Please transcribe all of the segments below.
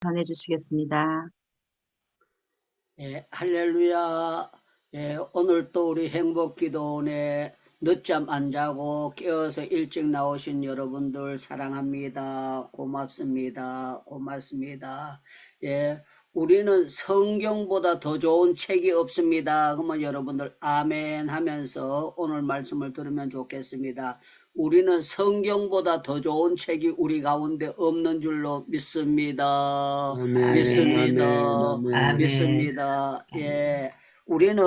전해주시겠습니다. 예, 할렐루야. 예, 오늘 또 우리 행복기도원에 늦잠 안 자고 깨어서 일찍 나오신 여러분들 사랑합니다. 고맙습니다. 고맙습니다. 예, 우리는 성경보다 더 좋은 책이 없습니다. 그러면 여러분들 아멘 하면서 오늘 말씀을 들으면 좋겠습니다. 우리는 성경보다 더 좋은 책이 우리 가운데 없는 줄로 믿습니다. 아멘, 믿습니다. 아멘, 아멘. 믿습니다. 예. 우리는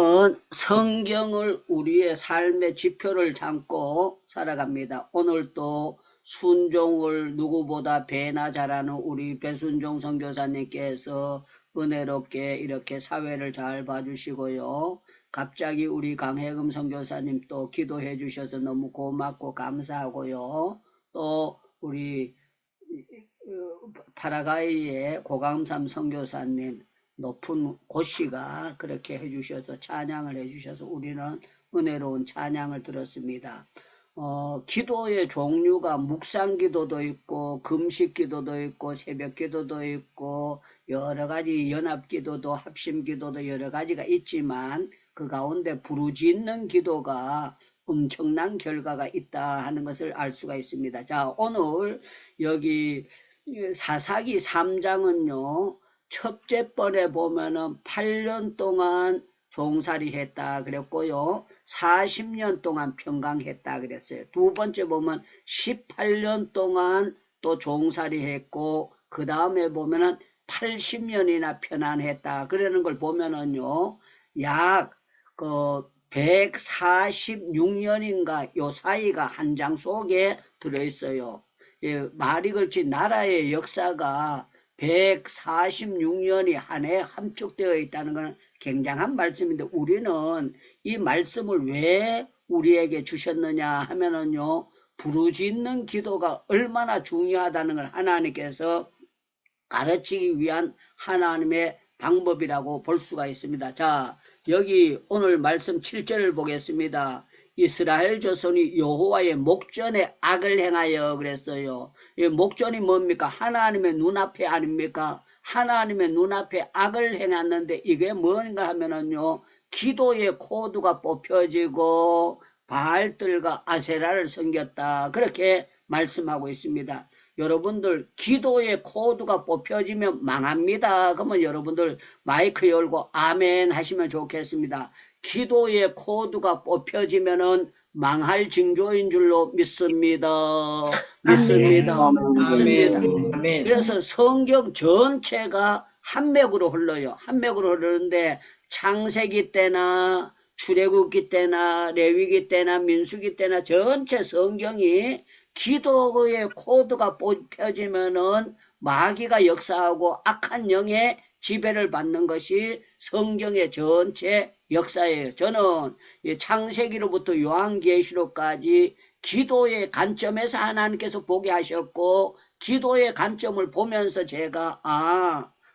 성경을 우리의 삶의 지표를 삼고 살아갑니다. 오늘도 순종을 누구보다 배나 잘하는 우리 배순종 선교사님께서 은혜롭게 이렇게 사회를 잘 봐주시고요. 갑자기 우리 강혜금 선교사님 또 기도해 주셔서 너무 고맙고 감사하고요. 또 우리 파라과이의 고감삼 선교사님 높은 고씨가 그렇게 해주셔서 찬양을 해주셔서 우리는 은혜로운 찬양을 들었습니다. 기도의 종류가 묵상 기도도 있고 금식 기도도 있고 새벽 기도도 있고 여러 가지 연합 기도도 합심 기도도 여러 가지가 있지만 그 가운데 부르짖는 기도가 엄청난 결과가 있다 하는 것을 알 수가 있습니다. 자, 오늘 여기 사사기 3장은요 첫째 번에 보면은 8년 동안 종살이 했다 그랬고요 40년 동안 평강했다 그랬어요. 두 번째 보면 18년 동안 또 종살이 했고 그 다음에 보면은 80년이나 편안했다 그러는 걸 보면은요 약 146년인가 요 사이가 한 장 속에 들어있어요. 예, 말이 그렇지 나라의 역사가 146년이 한 해 함축되어 있다는 것은 굉장한 말씀인데 우리는 이 말씀을 왜 우리에게 주셨느냐 하면은요 부르짖는 기도가 얼마나 중요하다는 걸 하나님께서 가르치기 위한 하나님의 방법이라고 볼 수가 있습니다. 자, 여기 오늘 말씀 7절을 보겠습니다. 이스라엘 자손이 여호와의 목전에 악을 행하여 그랬어요. 이 목전이 뭡니까? 하나님의 눈앞에 아닙니까? 하나님의 눈앞에 악을 행했는데 이게 뭔가 하면은요 기도의 코드가 뽑혀지고 바알들과 아세라를 섬겼다 그렇게 말씀하고 있습니다. 여러분들 기도의 코드가 뽑혀지면 망합니다. 그러면 여러분들 마이크 열고 아멘 하시면 좋겠습니다. 기도의 코드가 뽑혀지면은 망할 징조인 줄로 믿습니다. 믿습니다. 믿습니다. 아멘. 그래서 성경 전체가 한 맥으로 흘러요. 한 맥으로 흐르는데 창세기 때나 출애굽기 때나 레위기 때나 민수기 때나 전체 성경이 기도의 코드가 뽑혀지면은 마귀가 역사하고 악한 영의 지배를 받는 것이 성경의 전체 역사예요. 저는 창세기로부터 요한계시록까지 기도의 관점에서 하나님께서 보게 하셨고 기도의 관점을 보면서 제가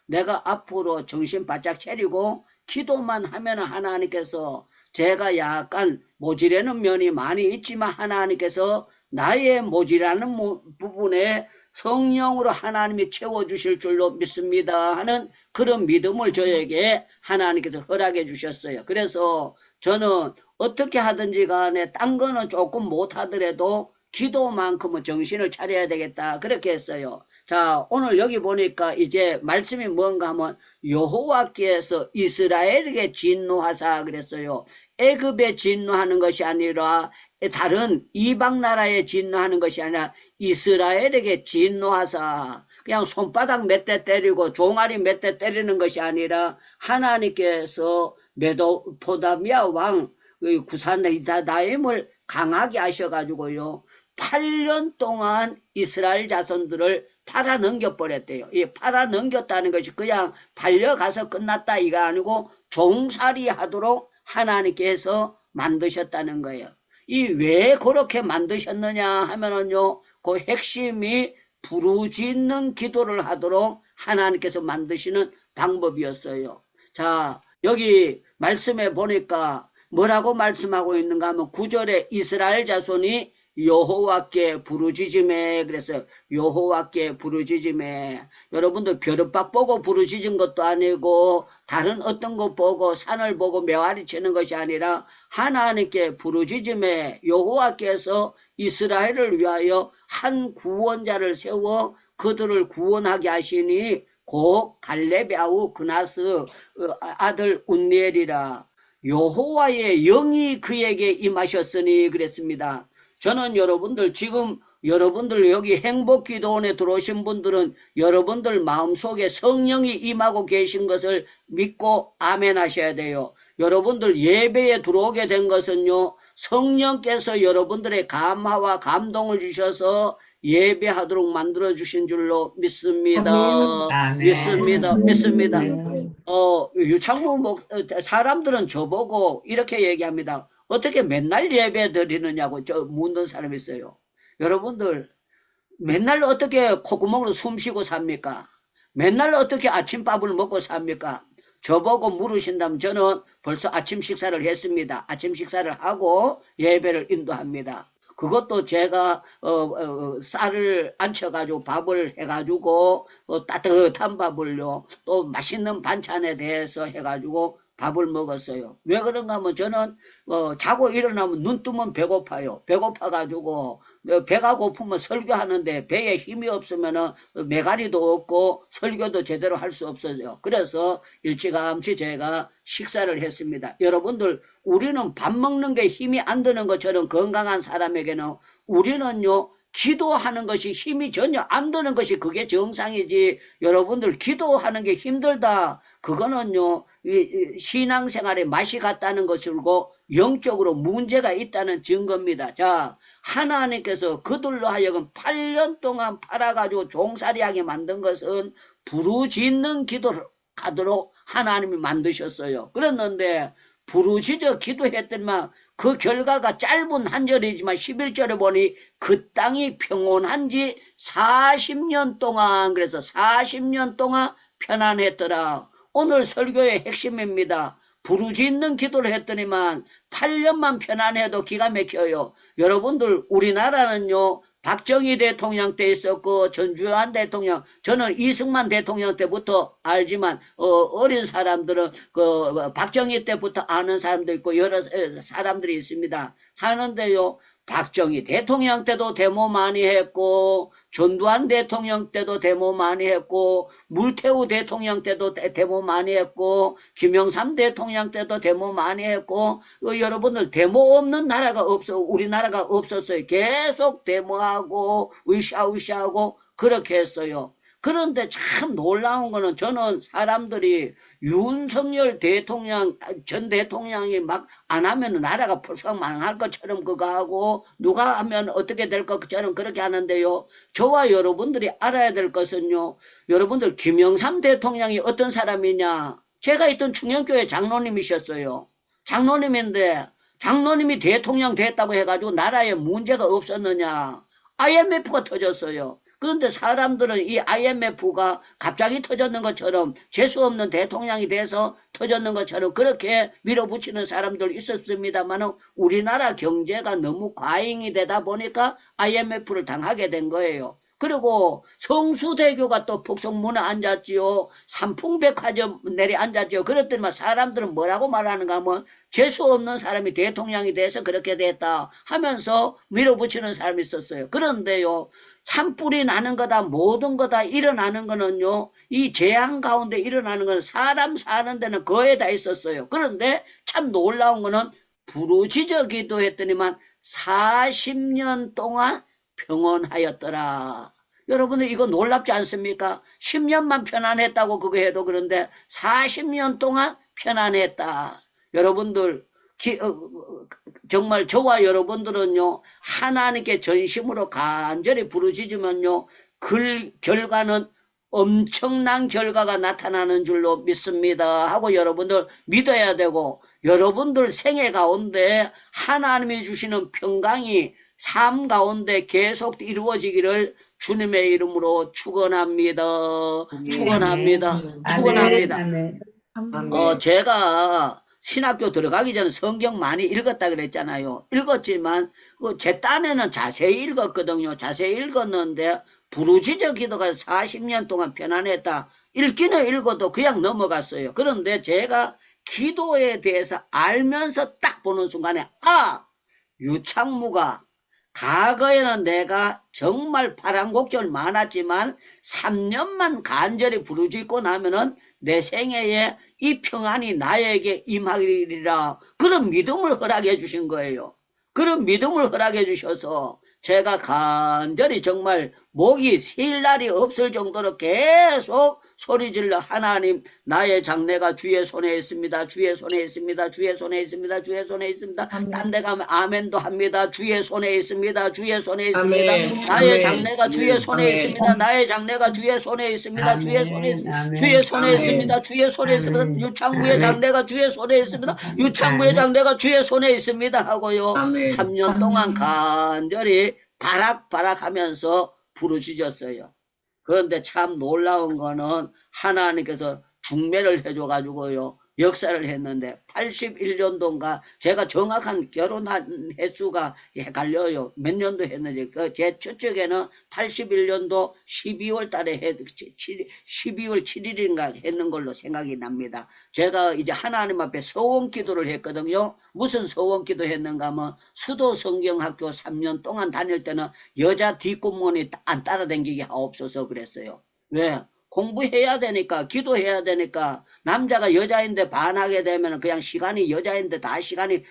내가 앞으로 정신 바짝 차리고 기도만 하면 하나님께서 제가 약간 모질라는 면이 많이 있지만 하나님께서 나의 모질라는 부분에 성령으로 하나님이 채워주실 줄로 믿습니다 하는 그런 믿음을 저에게 하나님께서 허락해 주셨어요. 그래서 저는 어떻게 하든지 간에 딴 거는 조금 못하더라도 기도만큼은 정신을 차려야 되겠다 그렇게 했어요. 자, 오늘 여기 보니까 이제 말씀이 뭔가 하면 여호와께서 이스라엘에게 진노하사 그랬어요. 애굽에 진노하는 것이 아니라 다른 이방 나라에 진노하는 것이 아니라 이스라엘에게 진노하사 그냥 손바닥 몇 대 때리고 종아리 몇 대 때리는 것이 아니라 하나님께서 메도포다미아 왕 구사나임을 강하게 하셔가지고요 8년 동안 이스라엘 자손들을 팔아 넘겨버렸대요. 이 팔아 넘겼다는 것이 그냥 달려가서 끝났다 이거 아니고 종살이 하도록 하나님께서 만드셨다는 거예요. 이 왜 그렇게 만드셨느냐 하면은요 그 핵심이 부르짖는 기도를 하도록 하나님께서 만드시는 방법이었어요. 자, 여기 말씀에 보니까 뭐라고 말씀하고 있는가 하면 9절에 이스라엘 자손이 여호와께 부르짖음에. 그래서 여호와께 부르짖음에. 여러분들 벼룩박 보고 부르짖은 것도 아니고 다른 어떤 것 보고 산을 보고 메아리 치는 것이 아니라 하나님께 부르짖음에 여호와께서 이스라엘을 위하여 한 구원자를 세워 그들을 구원하게 하시니 곧 갈렙의 아우 그나스 아들 운니엘이라. 여호와의 영이 그에게 임하셨으니 그랬습니다. 저는 여러분들 지금 여러분들 여기 행복기도원에 들어오신 분들은 여러분들 마음속에 성령이 임하고 계신 것을 믿고 아멘 하셔야 돼요. 여러분들 예배에 들어오게 된 것은요, 성령께서 여러분들의 감화와 감동을 주셔서 예배하도록 만들어 주신 줄로 믿습니다. 아멘. 믿습니다. 믿습니다. 아멘. 유창무 사람들은 저보고 이렇게 얘기합니다. 어떻게 맨날 예배 드리느냐고 묻는 사람이 있어요. 여러분들 맨날 어떻게 콧구멍으로 숨 쉬고 삽니까? 맨날 어떻게 아침밥을 먹고 삽니까? 저보고 물으신다면 저는 벌써 아침 식사를 했습니다. 아침 식사를 하고 예배를 인도합니다. 그것도 제가 쌀을 안쳐가지고 밥을 해가지고 따뜻한 밥을요, 또 맛있는 반찬에 대해서 해가지고 밥을 먹었어요. 왜 그런가 하면 저는 자고 일어나면 눈 뜨면 배고파요. 배고파가지고 배가 고프면 설교하는데 배에 힘이 없으면 메가리도 없고 설교도 제대로 할 수 없어요. 그래서 일찌감치 제가 식사를 했습니다. 여러분들, 우리는 밥 먹는 게 힘이 안 드는 것처럼 건강한 사람에게는 우리는요, 기도하는 것이 힘이 전혀 안 드는 것이 그게 정상이지. 여러분들 기도하는 게 힘들다, 그거는요 신앙생활에 맛이 갔다는 것이고 영적으로 문제가 있다는 증거입니다. 자, 하나님께서 그들로 하여금 8년 동안 팔아가지고 종살이하게 만든 것은 부르짖는 기도를 하도록 하나님이 만드셨어요. 그랬는데 부르짖어 기도했더니만 그 결과가 짧은 한 절이지만 11절에 보니 그 땅이 평온한지 40년 동안, 그래서 40년 동안 편안했더라. 오늘 설교의 핵심입니다. 부르짖는 기도를 했더니만 8년만 편안해도 기가 막혀요. 여러분들, 우리나라는요, 박정희 대통령 때 있었고 전주환 대통령, 저는 이승만 대통령 때부터 알지만 어린 사람들은 그 박정희 때부터 아는 사람도 있고 여러 사람들이 있습니다. 사는데요, 박정희 대통령 때도 데모 많이 했고 전두환 대통령 때도 데모 많이 했고 물태우 대통령 때도 데모 많이 했고 김영삼 대통령 때도 데모 많이 했고 여러분들 데모 없는 나라가 없어. 우리나라가 없었어요. 계속 데모하고 으쌰으쌰하고 그렇게 했어요. 그런데 참 놀라운 거는 저는 사람들이 윤석열 대통령, 전 대통령이 막 안 하면 나라가 벌써 망할 것처럼 그거 하고 누가 하면 어떻게 될 것처럼 그렇게 하는데요. 저와 여러분들이 알아야 될 것은요. 여러분들 김영삼 대통령이 어떤 사람이냐. 제가 있던 충영교회 장로님이셨어요. 장로님인데 장로님이 대통령 됐다고 해가지고 나라에 문제가 없었느냐. IMF가 터졌어요. 그런데 사람들은 이 IMF가 갑자기 터졌는 것처럼 재수없는 대통령이 돼서 터졌는 것처럼 그렇게 밀어붙이는 사람들 있었습니다만 우리나라 경제가 너무 과잉이 되다 보니까 IMF를 당하게 된 거예요. 그리고 성수대교가 또 북성문에 앉았지요. 삼풍백화점 내리 앉았지요. 그랬더니 사람들은 뭐라고 말하는가 하면 재수없는 사람이 대통령이 돼서 그렇게 됐다 하면서 밀어붙이는 사람이 있었어요. 그런데요, 산불이 나는 거다, 모든 거다 일어나는 거는요, 이 재앙 가운데 일어나는 건 사람 사는 데는 거의 다 있었어요. 그런데 참 놀라운 거는 부르짖어 기도했더니만 40년 동안 평온하였더라. 여러분들 이거 놀랍지 않습니까? 10년만 편안했다고 그거 해도 그런데 40년 동안 편안했다. 여러분들 정말 저와 여러분들은요, 하나님께 전심으로 간절히 부르짖으면요, 결과는 엄청난 결과가 나타나는 줄로 믿습니다 하고 여러분들 믿어야 되고, 여러분들 생애 가운데 하나님이 주시는 평강이 삶 가운데 계속 이루어지기를 주님의 이름으로 축원합니다. 축원합니다. 축원합니다. 제가 신학교 들어가기 전에 성경 많이 읽었다 그랬잖아요. 읽었지만 제 딴에는 자세히 읽었거든요. 자세히 읽었는데 부르짖어 기도가 40년 동안 편안했다. 읽기는 읽어도 그냥 넘어갔어요. 그런데 제가 기도에 대해서 알면서 딱 보는 순간에 유창무가 과거에는 내가 정말 파란곡절 많았지만 3년만 간절히 부르짖고 나면은 내 생애에 이 평안이 나에게 임하리라, 그런 믿음을 허락해 주신 거예요. 그런 믿음을 허락해 주셔서 제가 간절히 정말 목이 쉴 날이 없을 정도로 계속 소리질러 하나님, 나의 장래가 주의 손에 있습니다. 주의 손에 있습니다. 주의 손에 있습니다. 주의 손에 있습니다. 딴 데 가면 아멘도 합니다. 주의 손에 있습니다. 주의 손에 있습니다. 아멘. 나의 아멘. 장래가 주의 손에 아멘. 있습니다. 나의 장래가 주의 손에 있습니다. 주의 손에 있습니다. 주의 손에 있습니다. 주의 손에 있습니다. 유창무의 장래가 주의 손에 있습니다. 유창무의 장래가 주의 손에 있습니다 하고요. 아멘. 3년 동안 간절히 바락바락 하면서 부르짖었어요. 그런데 참 놀라운 거는 하나님께서 중매를 해줘가지고요, 역사를 했는데 81년도인가 제가 정확한 결혼한 횟수가 헷갈려요. 몇 년도 했는지 제 추측에는 81년도 12월 달에 12월 7일인가 했는 걸로 생각이 납니다. 제가 이제 하나님 앞에 서원 기도를 했거든요. 무슨 서원 기도 했는가 하면 수도 성경학교 3년 동안 다닐 때는 여자 뒷공무원이 안 따라다니게 하옵소서 그랬어요. 왜? 공부해야 되니까, 기도해야 되니까. 남자가 여자인데 반하게 되면 그냥 시간이, 여자인데 다 시간이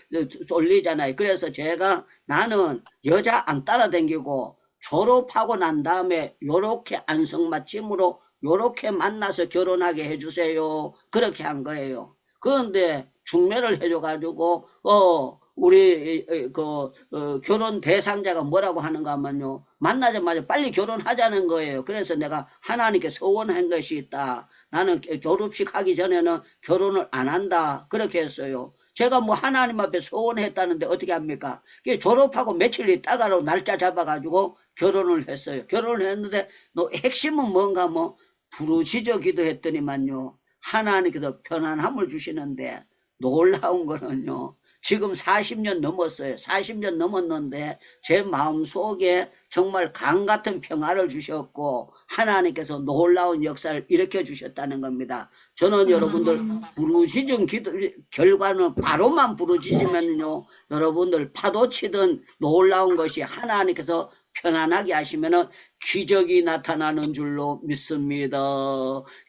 쏠리잖아요. 그래서 제가 나는 여자 안 따라다니고 졸업하고 난 다음에 요렇게 안성맞춤으로 요렇게 만나서 결혼하게 해주세요. 그렇게 한 거예요. 그런데 중매를 해줘가지고 우리 결혼 대상자가 뭐라고 하는가 하면요, 만나자마자 빨리 결혼하자는 거예요. 그래서 내가 하나님께 서원한 것이 있다. 나는 졸업식 하기 전에는 결혼을 안 한다. 그렇게 했어요. 제가 뭐 하나님 앞에 서원했다는데 어떻게 합니까? 졸업하고 며칠 있다가로 날짜 잡아가지고 결혼을 했어요. 결혼을 했는데 핵심은 뭔가 부르짖어 기도했더니만요, 하나님께서 편안함을 주시는데 놀라운 거는요, 지금 40년 넘었어요. 40년 넘었는데 제 마음속에 정말 강 같은 평화를 주셨고 하나님께서 놀라운 역사를 일으켜 주셨다는 겁니다. 저는 여러분들 부르짖은 기도 결과는 바로만 부르짖으면요, 여러분들 파도치든 놀라운 것이 하나님께서 편안하게 하시면은 기적이 나타나는 줄로 믿습니다.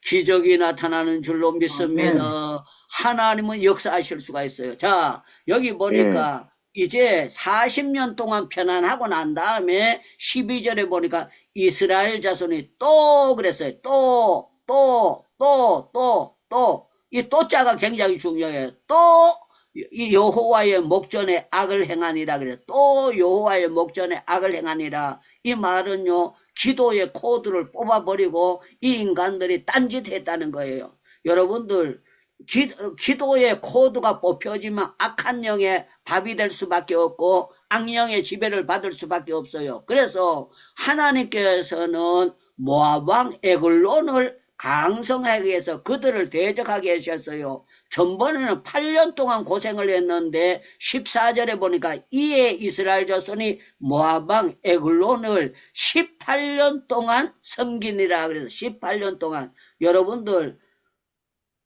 기적이 나타나는 줄로 믿습니다. 하나님은 역사하실 수가 있어요. 자, 여기 보니까 이제 40년 동안 편안하고 난 다음에 12절에 보니까 이스라엘 자손이 또 그랬어요. 이 또자가 굉장히 중요해요. 이 여호와의 목전에 악을 행하니라 그래서 또 여호와의 목전에 악을 행하니라. 이 말은요, 기도의 코드를 뽑아버리고 이 인간들이 딴짓했다는 거예요. 여러분들 기도의 코드가 뽑혀지면 악한 영의 밥이 될 수밖에 없고 악령의 지배를 받을 수밖에 없어요. 그래서 하나님께서는 모압 왕 에글론을 강성하게 해서 그들을 대적하게 하셨어요. 전번에는 8년 동안 고생을 했는데 14절에 보니까 이에 이스라엘 자손이 모압 왕 에글론을 18년 동안 섬기니라. 그래서 18년 동안 여러분들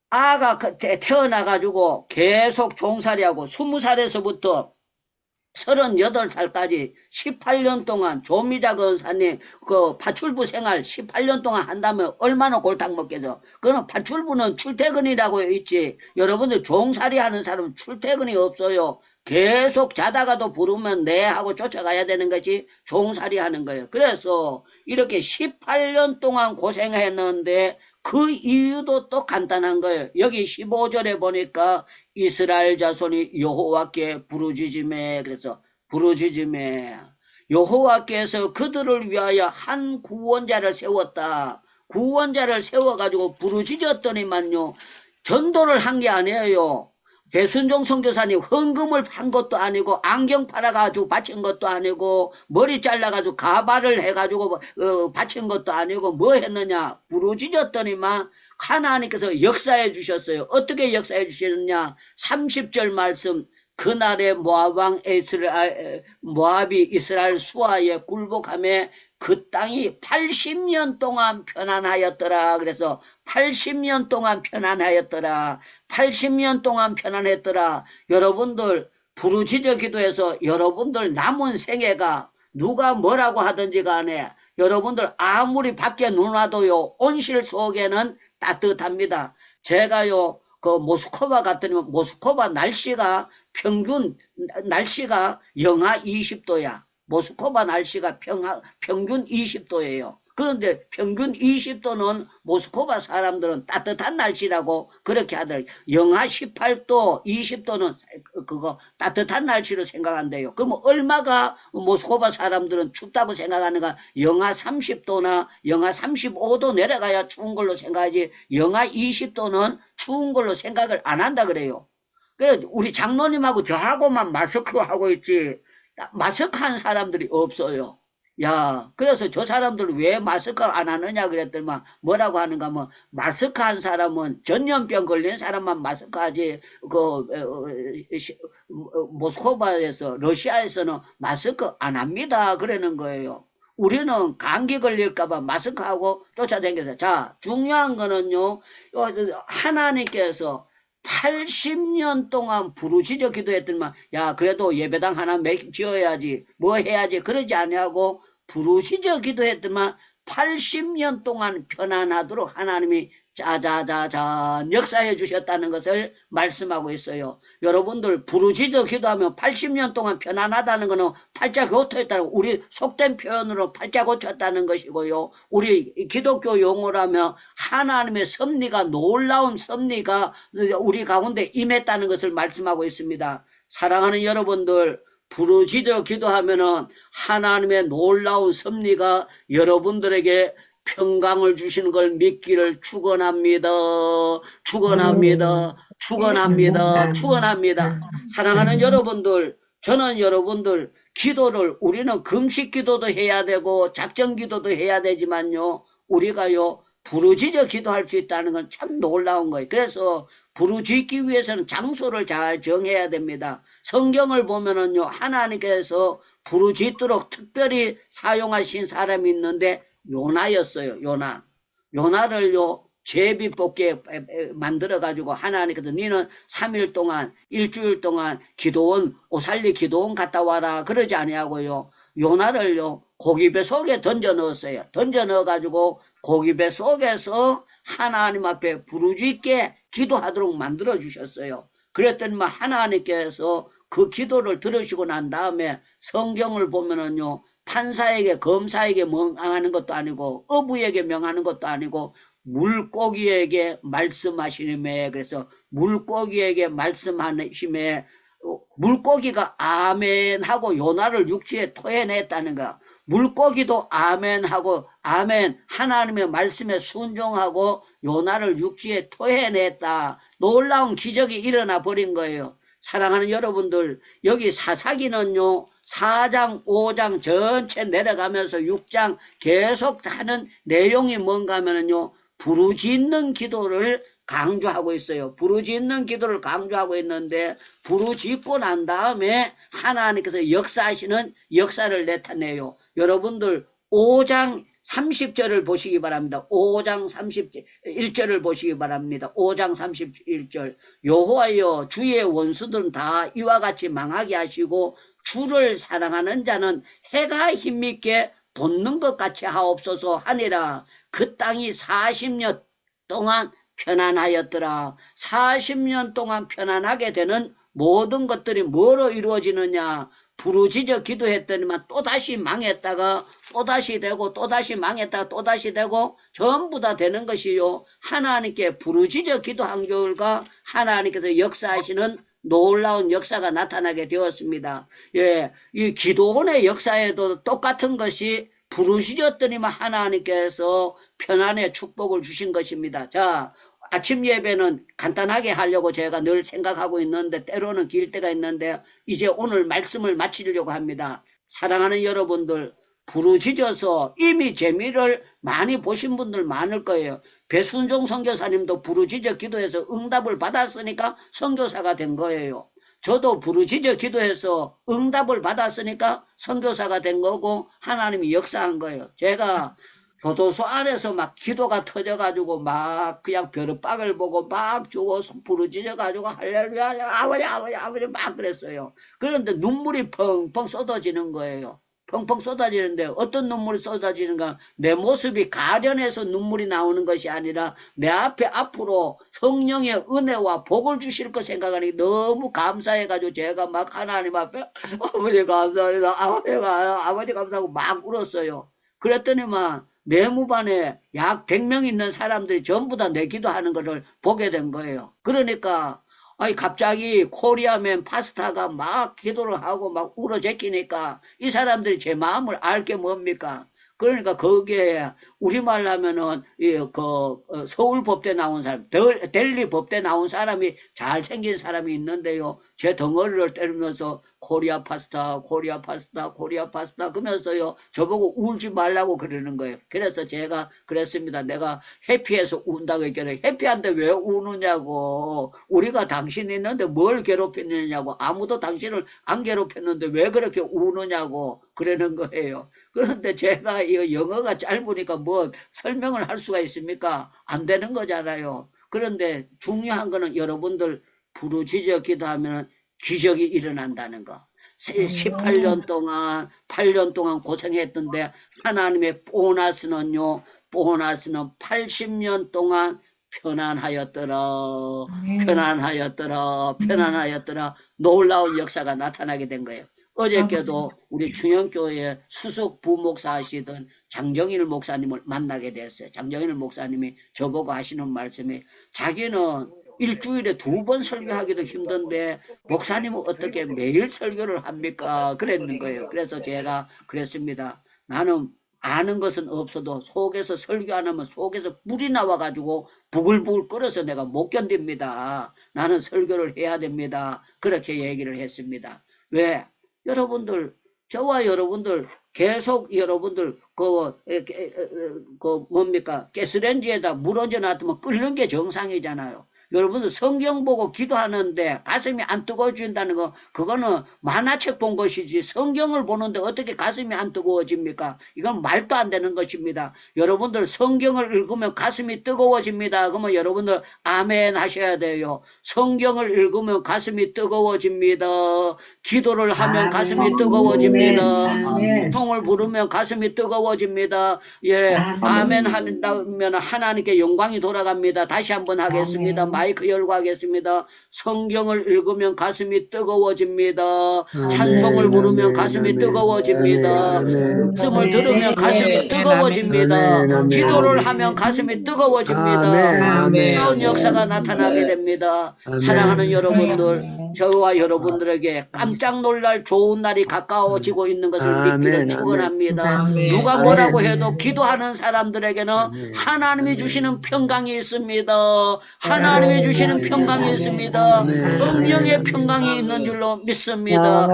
아가 태어나가지고 계속 종살이하고 20살에서부터 38살까지 18년 동안 조미자 권사님 파출부 생활 18년 동안 한다면 얼마나 골탕 먹겠어. 그건 파출부는 출퇴근이라고 있지. 여러분들 종살이 하는 사람은 출퇴근이 없어요. 계속 자다가도 부르면 네 하고 쫓아가야 되는 것이 종살이 하는 거예요. 그래서 이렇게 18년 동안 고생했는데 그 이유도 또 간단한 거예요. 여기 15절에 보니까 이스라엘 자손이 여호와께 부르짖음에, 그래서 부르짖음에 여호와께서 그들을 위하여 한 구원자를 세웠다. 구원자를 세워가지고 부르짖었더니만요, 전도를 한 게 아니에요. 배순종 선교사님 헌금을 한 것도 아니고 안경 팔아가지고 바친 것도 아니고 머리 잘라가지고 가발을 해가지고 바친 것도 아니고 뭐 했느냐, 부르짖었더니만 하나님께서 역사해 주셨어요. 어떻게 역사해 주셨느냐? 30절 말씀, 그날에 모압이 이스라엘 수하에 굴복하며 그 땅이 80년 동안 편안하였더라. 그래서 80년 동안 편안하였더라. 80년 동안 편안했더라. 여러분들 부르짖어 기도해서 여러분들 남은 생애가 누가 뭐라고 하든지 간에 여러분들 아무리 밖에 눈 와도요, 온실 속에는 따뜻합니다. 제가요, 그 모스크바 갔더니 모스크바 날씨가 평균 날씨가 영하 20도야. 모스크바 날씨가 평균 20도예요. 그런데 평균 20도는 모스크바 사람들은 따뜻한 날씨라고 그렇게 하더라고요. 영하 18도, 20도는 그거 따뜻한 날씨로 생각한대요. 그러면 얼마가 모스크바 사람들은 춥다고 생각하는가? 영하 30도나 영하 35도 내려가야 추운 걸로 생각하지, 영하 20도는 추운 걸로 생각을 안 한다 그래요. 그래서 우리 장로님하고 저하고만 마스크 하고 있지, 마스크 한 사람들이 없어요. 야, 그래서 저 사람들 왜 마스크 안 하느냐 그랬더니만 뭐라고 하는가 하면, 마스크 한 사람은 전염병 걸린 사람만 마스크 하지, 모스크바에서, 러시아에서는 마스크 안 합니다. 그러는 거예요. 우리는 감기 걸릴까봐 마스크하고 쫓아다녀서. 자, 중요한 거는요, 하나님께서 80년 동안 부르짖어 기도했더니만, 야, 그래도 예배당 하나 지어야지, 뭐 해야지, 그러지 아니하고 부르짖어 기도했더니만 80년 동안 편안하도록 하나님이 짜자자잔 역사해 주셨다는 것을 말씀하고 있어요. 여러분들 부르짖어 기도하면 80년 동안 편안하다는 것은 팔자 고쳤다는, 우리 속된 표현으로 팔자 고쳤다는 것이고요. 우리 기독교 용어라면 하나님의 섭리가, 놀라운 섭리가 우리 가운데 임했다는 것을 말씀하고 있습니다. 사랑하는 여러분들, 부르짖어 기도하면은 하나님의 놀라운 섭리가 여러분들에게 평강을 주시는 걸 믿기를 축원합니다. 축원합니다. 축원합니다. 축원합니다. 사랑하는 여러분들, 저는 여러분들 기도를, 우리는 금식 기도도 해야 되고 작정 기도도 해야 되지만요, 우리가요 부르짖어 기도할 수 있다는 건 참 놀라운 거예요. 그래서 부르짖기 위해서는 장소를 잘 정해야 됩니다. 성경을 보면은요, 하나님께서 부르짖도록 특별히 사용하신 사람이 있는데 요나였어요. 요나를요 제비뽑게 만들어가지고 하나님께서 너는 3일 동안, 일주일 동안 기도원, 오살리 기도원 갔다 와라 그러지 아니하고요, 요나를요 고기배 속에 던져 넣었어요. 던져 넣어가지고 고기배 속에서 하나님 앞에 부르짖게 기도하도록 만들어 주셨어요. 그랬더니만 하나님께서 그 기도를 들으시고 난 다음에 성경을 보면은요, 판사에게, 검사에게 명하는 것도 아니고 어부에게 명하는 것도 아니고 물고기에게 말씀하시며, 그래서 물고기에게 말씀하시며 물고기가 아멘 하고 요나를 육지에 토해냈다는 거야. 물고기도 아멘 하고, 아멘, 하나님의 말씀에 순종하고 요나를 육지에 토해냈다. 놀라운 기적이 일어나 버린 거예요. 사랑하는 여러분들, 여기 사사기는요 4장 5장 전체 내려가면서 6장 계속 하는 내용이 뭔가 하면요, 부르짖는 기도를 강조하고 있어요. 부르짖는 기도를 강조하고 있는데, 부르짖고 난 다음에 하나님께서 역사하시는 역사를 나타내요. 여러분들 5장 30절을 보시기 바랍니다. 5장 31절을 보시기 바랍니다. 5장 31절. 여호와여, 주의 원수들은 다 이와 같이 망하게 하시고 주를 사랑하는 자는 해가 힘있게 돋는 것 같이 하옵소서 하니라. 그 땅이 40년 동안 편안하였더라. 40년 동안 편안하게 되는 모든 것들이 뭐로 이루어지느냐? 부르짖어 기도했더니만 또다시 망했다가 또다시 되고, 또다시 망했다가 또다시 되고, 전부 다 되는 것이요, 하나님께 부르짖어 기도한 결과 하나님께서 역사하시는 놀라운 역사가 나타나게 되었습니다. 예, 이 기도원의 역사에도 똑같은 것이 부르짖었더니만 하나님께서 편안의 축복을 주신 것입니다. 자, 아침 예배는 간단하게 하려고 제가 늘 생각하고 있는데 때로는 길 때가 있는데 이제 오늘 말씀을 마치려고 합니다. 사랑하는 여러분들, 부르짖어서 이미 재미를 많이 보신 분들 많을 거예요. 배순종 선교사님도 부르짖어 기도해서 응답을 받았으니까 선교사가 된 거예요. 저도 부르짖어 기도해서 응답을 받았으니까 선교사가 된 거고 하나님이 역사한 거예요. 제가 교도소 안에서 막 기도가 터져가지고 막 그냥 벼룩박을 보고 막 죽어서 부르짖어가지고 할렐루야 아버지 아버지 아버지 막 그랬어요. 그런데 눈물이 펑펑 쏟아지는 거예요. 펑펑 쏟아지는데 어떤 눈물이 쏟아지는가? 내 모습이 가련해서 눈물이 나오는 것이 아니라 내 앞에 앞으로 성령의 은혜와 복을 주실 것 생각하니 너무 감사해가지고 제가 막 하나님 앞에 아버지 감사합니다. 아버지 감사하고 막 울었어요. 그랬더니만 내무반에 약 100명 있는 사람들이 전부 다 내 기도하는 것을 보게 된 거예요. 그러니까 아니 갑자기 코리아맨 파스타가 막 기도를 하고 막 울어제끼니까 이 사람들이 제 마음을 알 게 뭡니까? 그러니까 거기에 우리말로 하면은 서울 법대 나온 사람, 델리 법대 나온 사람이 잘생긴 사람이 있는데요. 제 덩어리를 때리면서 코리아 파스타, 코리아 파스타, 코리아 파스타 그러면서요. 저보고 울지 말라고 그러는 거예요. 그래서 제가 그랬습니다. 내가 해피해서 운다고 했잖아요. 해피한데 왜 우느냐고. 우리가 당신이 있는데 뭘 괴롭혔느냐고. 아무도 당신을 안 괴롭혔는데 왜 그렇게 우느냐고 그러는 거예요. 그런데 제가 이 영어가 짧으니까 뭐 설명을 할 수가 있습니까? 안 되는 거잖아요. 그런데 중요한 거는 여러분들 부르짖어 기도하면 기적이 일어난다는 거. 18년 동안, 8년 동안 고생했던데 하나님의 보너스는요, 보너스는 80년 동안 편안하였더라, 편안하였더라, 편안하였더라, 놀라운 역사가 나타나게 된 거예요. 어저께도 우리 충영교회 수석 부목사 하시던 장정일 목사님을 만나게 됐어요. 장정일 목사님이 저보고 하시는 말씀이 자기는 일주일에 2번 설교하기도 힘든데 목사님은 어떻게 매일 설교를 합니까? 그랬는 거예요. 그래서 제가 그랬습니다. 나는 아는 것은 없어도 속에서 설교 안 하면 속에서 불이 나와가지고 부글부글 끓어서 내가 못 견딥니다. 나는 설교를 해야 됩니다. 그렇게 얘기를 했습니다. 왜? 여러분들, 저와 여러분들 계속 여러분들 뭡니까? 가스레인지에다 물 얹어 놨으면 끓는 게 정상이잖아요. 여러분들 성경 보고 기도하는데 가슴이 안 뜨거워진다는 거 그거는 만화책 본 것이지 성경을 보는데 어떻게 가슴이 안 뜨거워집니까? 이건 말도 안 되는 것입니다. 여러분들 성경을 읽으면 가슴이 뜨거워집니다. 그러면 여러분들 아멘 하셔야 돼요. 성경을 읽으면 가슴이 뜨거워집니다. 기도를 하면 가슴이 뜨거워집니다. 통을 부르면 가슴이 뜨거워집니다. 예, 아멘 한다면 하나님께 영광이 돌아갑니다. 다시 한번 하겠습니다. 마이크 열고 하겠습니다. 성경을 읽으면 가슴이 뜨거워집니다. 찬송을 부르면 가슴이 뜨거워집니다. 말씀을 들으면 가슴이 뜨거워집니다. 기도를 하면 가슴이 뜨거워집니다. 놀라운 역사가 나타나게 됩니다. 사랑하는 여러분들, 저와 여러분들에게 깜짝 놀랄 좋은 날이 가까워지고 있는 것을 믿기를 축원합니다. 누가 뭐라고 해도 기도하는 사람들에게는 하나님이 주시는 평강이 있습니다. 하나님이 주시는 평강이 있습니다. 성령의 평강이 있는 줄로 믿습니다.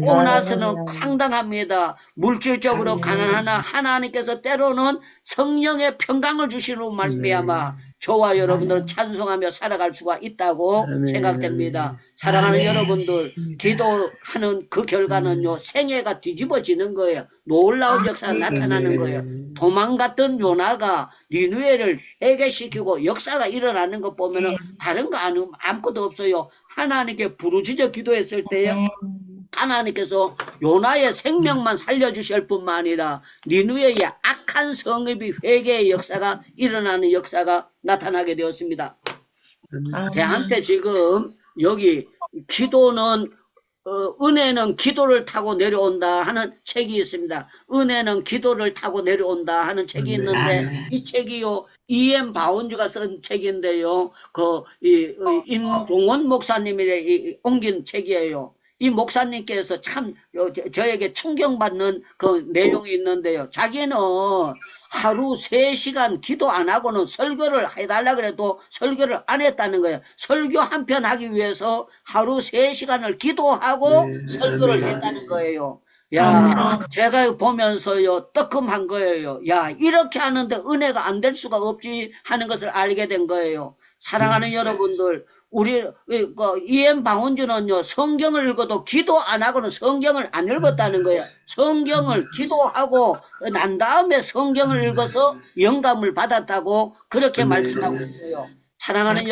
보너스는 상당합니다. 물질적으로 가난하나 하나님께서 때로는 성령의 평강을 주시는 말미암아 저와 여러분들은 찬송하며 살아갈 수가 있다고 생각됩니다. 사랑하는 여러분들, 기도하는 그 결과는요, 생애가 뒤집어지는 거예요. 놀라운 역사가 나타나는 거예요. 도망갔던 요나가 니느웨를 회개시키고 역사가 일어나는 것 보면은 다른 거 아무것도 없어요. 하나님께 부르짖어 기도했을 때에 하나님께서 요나의 생명만 살려주실 뿐만 아니라 니느웨의 악한 성읍이 회개의 역사가 일어나는 역사가 나타나게 되었습니다. 저한테 지금 여기 기도는 은혜는 기도를 타고 내려온다 하는 책이 있습니다. 은혜는 기도를 타고 내려온다 하는 책이 있는데 이 책이요 E.M. 바운즈가 쓴 책인데요. 임종원 목사님이 옮긴 책이에요. 이 목사님께서 참 저에게 충격받는 그 내용이 있는데요. 자기는 하루 3시간 기도 안 하고는 설교를 해달라 그래도 설교를 안 했다는 거예요. 설교 한 편 하기 위해서 하루 3시간을 기도하고 설교를 했다는 거예요. 야, 제가 보면서요, 뜨끔한 거예요. 야, 이렇게 하는데 은혜가 안 될 수가 없지 하는 것을 알게 된 거예요. 사랑하는 여러분들, 우리, 이엔 방언주는요, 성경을 읽어도 기도 안 하고는 성경을 안 읽었다는 거예요. 성경을 기도하고 난 다음에 성경을 읽어서 영감을 받았다고 그렇게 말씀하고 있어요. 사랑하는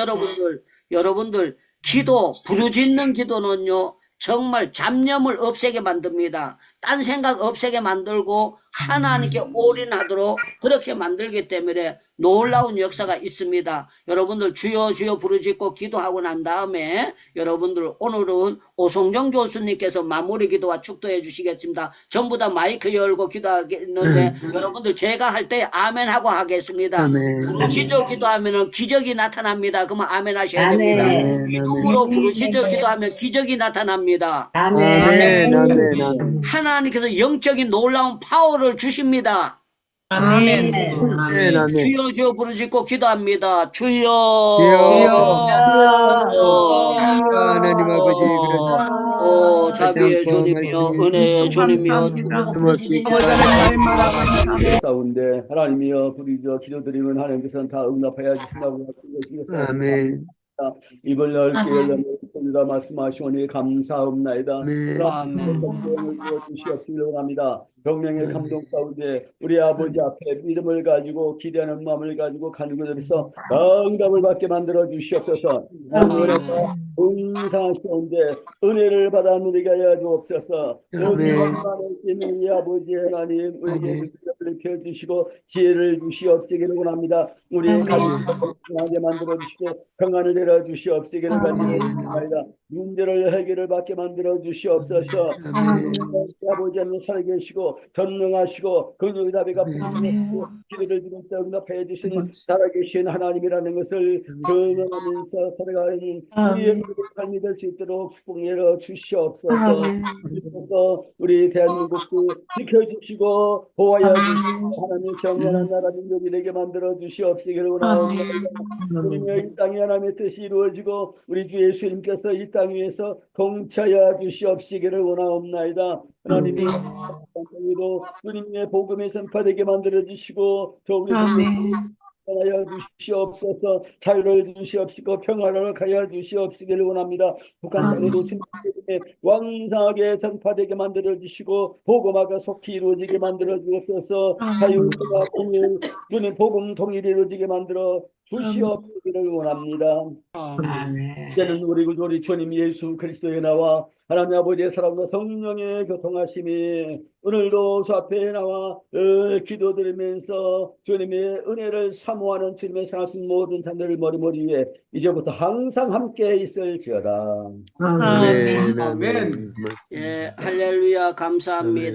여러분들, 기도, 부르짖는 기도는요, 정말 잡념을 없애게 만듭니다. 딴 생각 없애게 만들고 하나님께 올인하도록 그렇게 만들기 때문에 놀라운 역사가 있습니다. 여러분들 주여 주여 부르짖고 기도하고 난 다음에 여러분들 오늘은 오송정 교수님께서 마무리 기도와 축도해 주시겠습니다. 전부 다 마이크 열고 기도하겠는데 여러분들 제가 할 때 아멘 하고 하겠습니다. 부르짖어 기도하면 기적이 나타납니다. 그러면 아멘 하셔야 됩니다. 이름으로 부르짖어 기도하면 기적이 나타납니다. 아멘, 아멘, 아멘. 하나님께서 영적인 놀라운 파워를 주십니다. 아멘. 아멘, 아멘. 주여 주여 부르짖고 기도합니다. 주여. 주여. 하나님 아버지, 그래서 자비의 주님이여, 은혜의 주님이여, 가운데 하나님이여 부르짖어 기도드리면 하나님께서는 다 응답하여 주신다고 하시겠습니다. 아멘. 입을 넓게 열라 말씀하시오니 감사옵나이다. 아멘. 주시옵기를 합니다. 병명의 감동 가운데 우리 아버지 앞에 믿음을 가지고 기대하는 마음을 가지고 가는 것에서 응답을 받게 만들어 주시옵소서. 은사하시온데 은혜를 받아 누리게 하여 주옵소서. 여기만의 아버지 하나님 우리에게 능력을 펴주시고 지혜를 주시옵시기를 원합니다. 우리 가족을 평안하게 만들어 주시고 평안을 내려 주시옵시기를 간절합니다. 문제를 해결을 받게 만들어 주시옵소서. 아버지 하나님 살아계시고 전능하시고 근육의 답이가 부르시고 기도를 드릴 때 응답해 주시는 살아계신 하나님이라는 것을 경험하면서 살아가는 우리의 삶이 될 수 있도록 축복해 주시옵소서. 우리 대한민국도 지켜주시고 보호하여 주시고 하나님 경건한 나라 민족이 되게 만들어 주시옵시기를 원하옵니다. 우리의 이 땅에 하나님의 뜻이 이루어지고 우리 주 예수님께서 이 땅 위에서 통치하여 주시옵시기를 원하옵나이다. 하나님이 주님의 복음이 선포되게 만들어 주시고 저 우리 하여 주시옵소서. 자유를 주시옵시고 평화를 하여 주시옵시기를 원합니다. 북한 땅에도 주님의 왕성하게 선포되게 만들어 주시고 복음화가 속히 이루어지게 만들어 주옵소서. 자유와 공의 주님 복음 통일이 이루어지게 만들어 주시옵기를 원합니다. 이제는 우리 주님 예수 그리스도의 나와 하나님 아버지의 사랑과 성령의 교통하심이 오늘도 주 앞에 나와 기도드리면서 주님의 은혜를 사모하는 주님의 사랑하신 모든 자들을 머리 위에 이제부터 항상 함께 있을지어다. 아멘. 아멘. 예, 할렐루야 감사합니다.